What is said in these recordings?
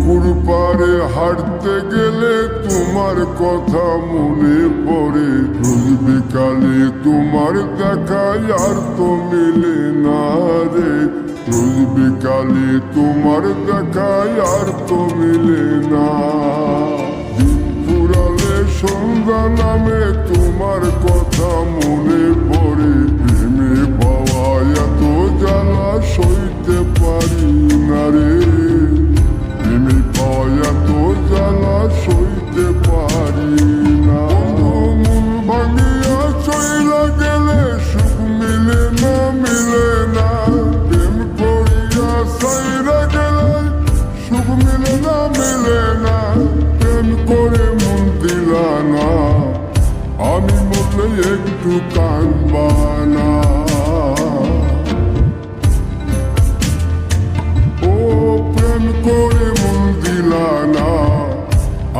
পুকুর পাড়ে হাঁটতে গেলে তোমার কথা মনে পড়ে। রোজ বিকালে তোমার দেখায় আর তো মিলে না রে। রোজ বিকালে তোমার দেখায় আর তো মিলে না। দিন ফুরালে সন্ধ্যা নামে তোমার কথা মনে পড়ে। প্রেমে পাওয়া এত জ্বালা সইতে পারি না রে। প্রেমে পাওয়া এত জ্বালা সইতে পারি না। মন ভাঙিয়া চইলা গেলে সুখ মিলে না, মিলে না। প্রেম করিয়া সাইরা গেলে সুখ মিলে না, মিলে না। প্রেম করে মন দিলা না, আমি মরলে একটু কাঁদবা না। ও প্রেম করে মন দিলা না,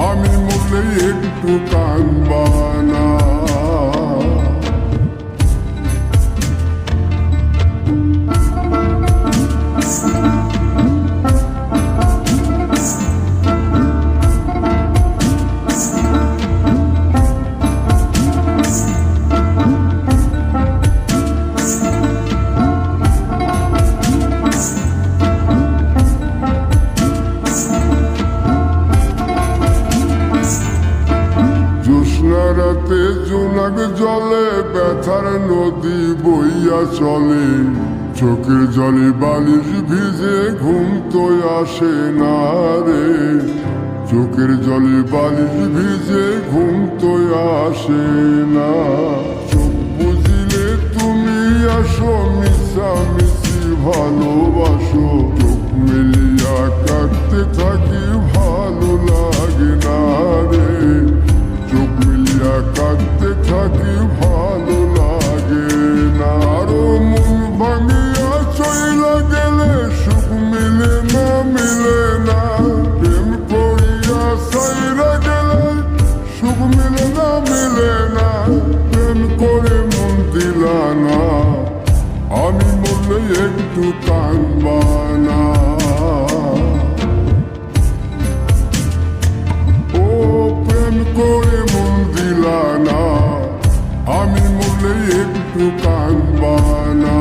আমি মরলে একটু কাঁদবা না। রাতে জোনাক জলে ব্যথার নদী বইয়া চলে। চোখের জলে বালিশ ভিজে ঘুম তো আসে না রে। চোখের জলে বালিশ ভিজে ঘুম তো আসে না। চোখ বুঝিলে তুমি আসো, মিশামিশি ভালোবাসো। চোখ মেলিয়া কাঁদতে থাকি, ভালো লাগে না রে। চোখ মিলিয়া কাঁদতে থাকি, ভালো লাগে না। আরো মন ভাঙিয়া চইলা গেলে সুখ মিলে না, মিলে না। প্রেম করিয়া সাইরা গেলে সুখ মিলে না, মিলে না। প্রেম করে মন দিলা না, আমি মরলে একটু কাঁদবা না। ও প্রেম করে মন দিলা না, আমি মরলে একটু কাঁদবা না।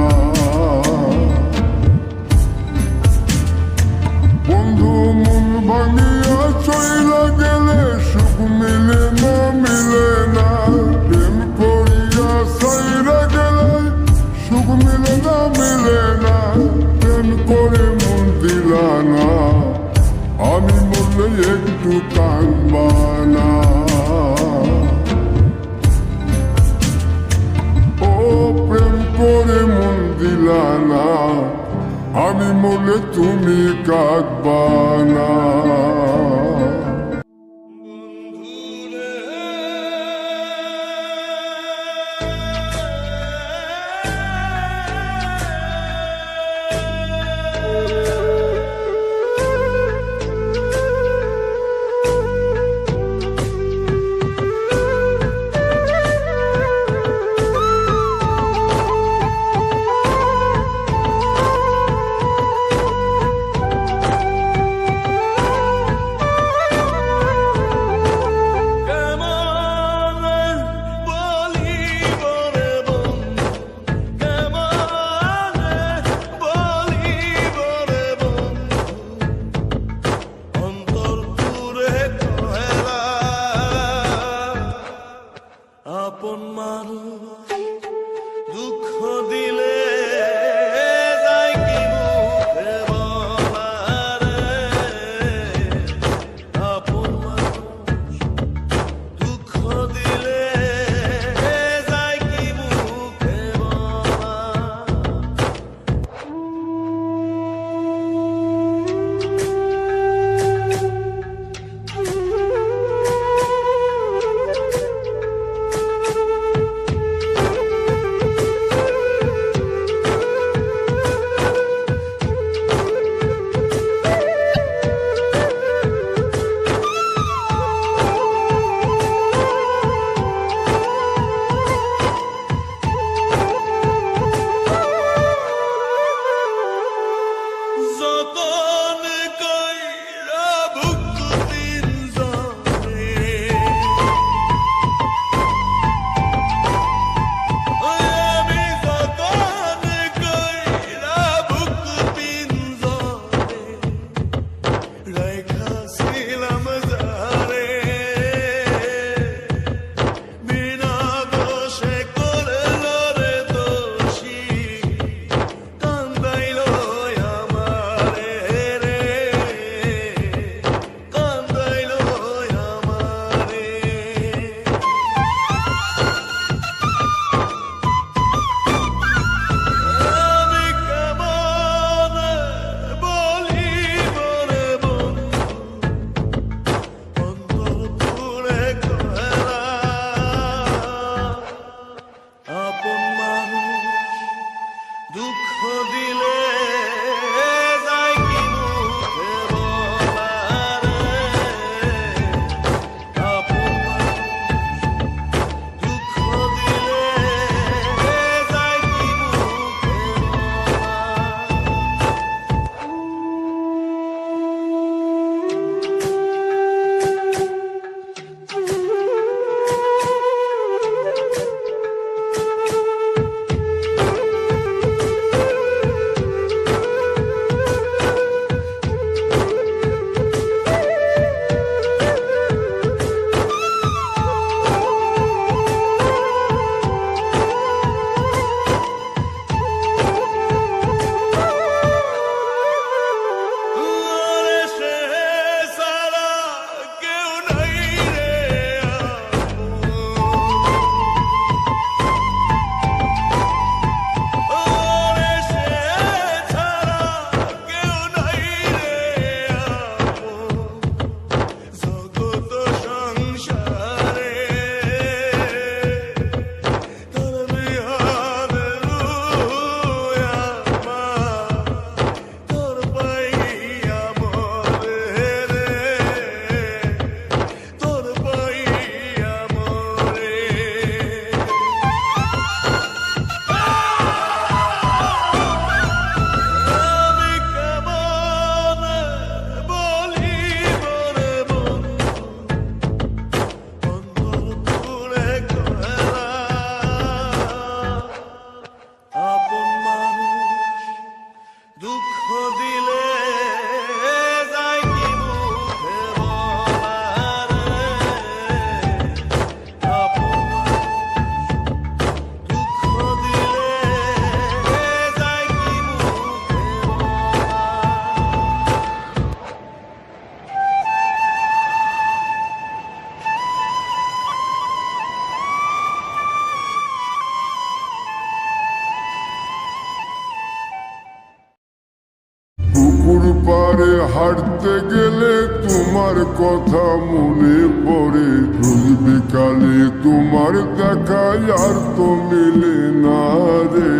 বন্ধু মন ভাঙিয়া চইলা গেলে সুখ মিলে না, মিলে না। প্রেম করিয়া সাইরা গেলে সুখ মিলে না, মিলে না। প্রেম করে মন দিলা না, আমি মরলে একটু কাঁদবা না। ও প্রেম করে মন দিলা না, আমি মরলে তুমি কাঁদবা না। রেখাছিলাম যারে বিনা দোষে করল রে দোষী কান্দাইল আমারে রে কান্দাইল আমারে আমি কেমন বলিব রে বন্ধু অন্তর পুরে কহেলা আপন মানুষ দুঃখ দিলে যায় কি মুখে বলা রে আপন মানুষ দুঃখ দিলে যায় কি মুখে বলা ওরে সে সারা কেউ নাই রে ওরে সে ছাড়া কেউ নাই রে জগত সংসারে তোর বিহারে রুয়া মা তোর পাইয়া মরে রে তোর পাইয়া মরে আমি কেমন বলিব রে বন্ধু অন্তর পুরে কহেলা আপন মানুষ দুঃখ দিলে যায় কি মুখে বলা রে আপন মানুষ দুঃখ দিলে যায় কি মুখে পুকুর পাড়ে হাঁটতে গেলে তোমার কথা মনে পড়ে রোজ বিকালে তোমার দেখা আর তো মিলে না রে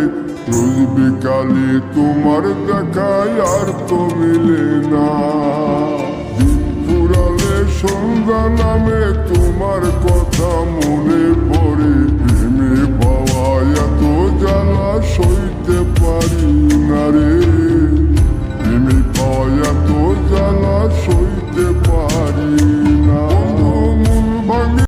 রোজ বিকালে তোমার দেখা আর তো মিলে না দিন ফুরালে সন্ধ্যা নামে তোমার কথা মনে পড়ে